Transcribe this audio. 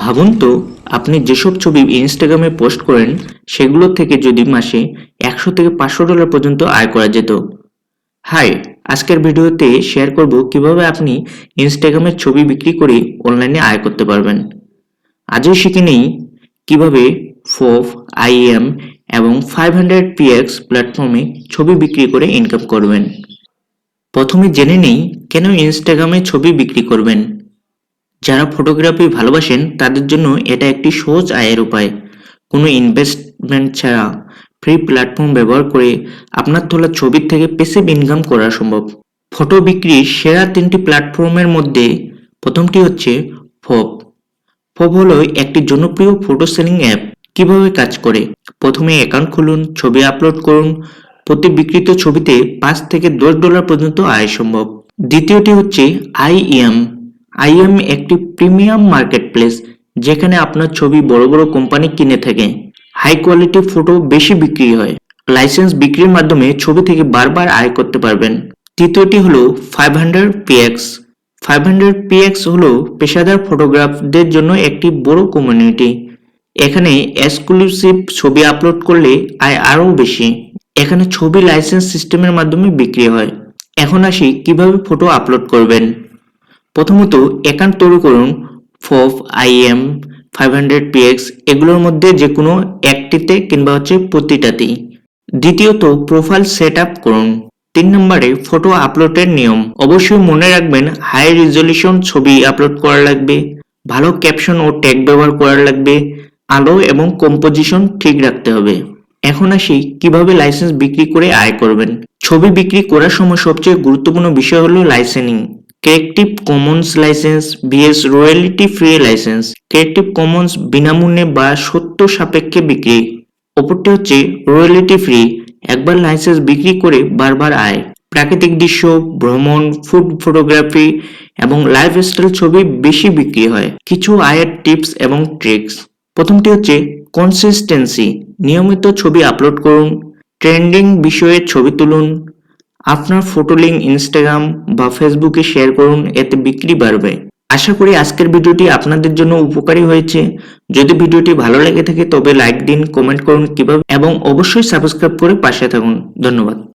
ভাবুন তো, আপনি যেসব ছবি ইনস্টাগ্রামে পোস্ট করেন সেগুলো থেকে যদি মাসে 100 থেকে $500 পর্যন্ত আয় করা যেত। হাই, আজকের ভিডিওতে শেয়ার করব কিভাবে আপনি ইনস্টাগ্রামের ছবি বিক্রি করে অনলাইনে আয় করতে পারবেন। আজই শিখে নেই কিভাবে ফোভ, আইএম এবং 500px প্ল্যাটফর্মে ছবি বিক্রি করে ইনকাম করবেন। প্রথমে জেনে নেই কেন ইনস্টাগ্রামে ছবি বিক্রি করবেন। যারা ফটোগ্রাফি ভালোবাসেন তাদের জন্য এটা একটি সহজ আয়ের উপায়। কোনো ইনভেস্টমেন্ট ছাড়া ফ্রি প্ল্যাটফর্ম ব্যবহার করে আপনার তোলা ছবির থেকে প্যাসিভ ইনকাম করা সম্ভব। ফটো বিক্রির সেরা 3টি প্ল্যাটফর্মের মধ্যে প্রথমটি হচ্ছে ফোভ। ফোভ হলো একটি জনপ্রিয় ফটো সেলিং অ্যাপ। কিভাবে কাজ করে? প্রথমে অ্যাকাউন্ট খুলুন, ছবি আপলোড করুন, প্রতি বিক্রিত ছবিতে $5 থেকে $10 পর্যন্ত আয় সম্ভব। দ্বিতীয়টি হচ্ছে আইএম। আইএম একটি প্রিমিয়াম মার্কেটপ্লেস যেখানে আপনার ছবি বড় বড় কোম্পানি কিনে থাকে। হাই কোয়ালিটি ফটো বেশি বিক্রি হয়। লাইসেন্স বিক্রির মাধ্যমে ছবি থেকে বারবার আয় করতে পারবেন। তৃতীয়টি হলো 500px। 500px হলো পেশাদার ফটোগ্রাফারদের জন্য একটি বড় কমিউনিটি। এখানে এক্সক্লুসিভ ছবি আপলোড করলে আয় আরও বেশি। এখানে ছবি লাইসেন্স সিস্টেমের মাধ্যমে বিক্রি হয়। এখন আসি কিভাবে ফটো আপলোড করবেন। প্রথমত অ্যাকাউন্ট তৈরি করুন। ফোভ, আইএম, 500px এগুলোর মধ্যে যে কোনো একটিতে কিংবা প্রতিটাতেই। দ্বিতীয়ত প্রোফাইল সেট আপ করুন। 3 নম্বরে ফটো আপলোডের নিয়ম। অবশ্যই মনে রাখবেন হাই রেজলিউশন ছবি আপলোড করা লাগবে, ভালো ক্যাপশন ও ট্যাগ ব্যবহার করা লাগবে, আলো এবং কম্পোজিশন ঠিক রাখতে হবে। এখন আসি কিভাবে লাইসেন্স বিক্রি করে আয় করবেন। ছবি বিক্রি করার সময় সবচেয়ে গুরুত্বপূর্ণ বিষয় হলো licensing. Creative Commons licence vs royalty free licence. Creative Commons বিনামূল্যে বা সত্য সাপেক্ষে বিক্রি। অপরটি হচ্ছে রয়্যালটি ফ্রি, একবার লাইসেন্স বিক্রি করে বারবার আয়। প্রাকৃতিক দৃশ্য, ভ্রমণ, ফুড ফটোগ্রাফি এবং লাইফস্টাইল ছবি বেশি বিক্রি হয়। কিছু আয়ের টিপস এবং ট্রিক্স। প্রথমটি হচ্ছে কনসিস্টেন্সি। নিয়মিত ছবি আপলোড করুন, ট্রেন্ডিং বিষয়ে ছবি তুলুন, আপনার ফটো লিঙ্ক ইনস্টাগ্রাম বা ফেসবুকে শেয়ার করুন, এতে বিক্রি বাড়বে। আশা করি আজকের ভিডিওটি আপনাদের জন্য উপকারী হয়েছে। যদি ভিডিওটি ভালো লেগে থাকে তবে লাইক দিন, কমেন্ট করুন কিভাবে এবং অবশ্যই সাবস্ক্রাইব করে পাশে থাকুন। ধন্যবাদ।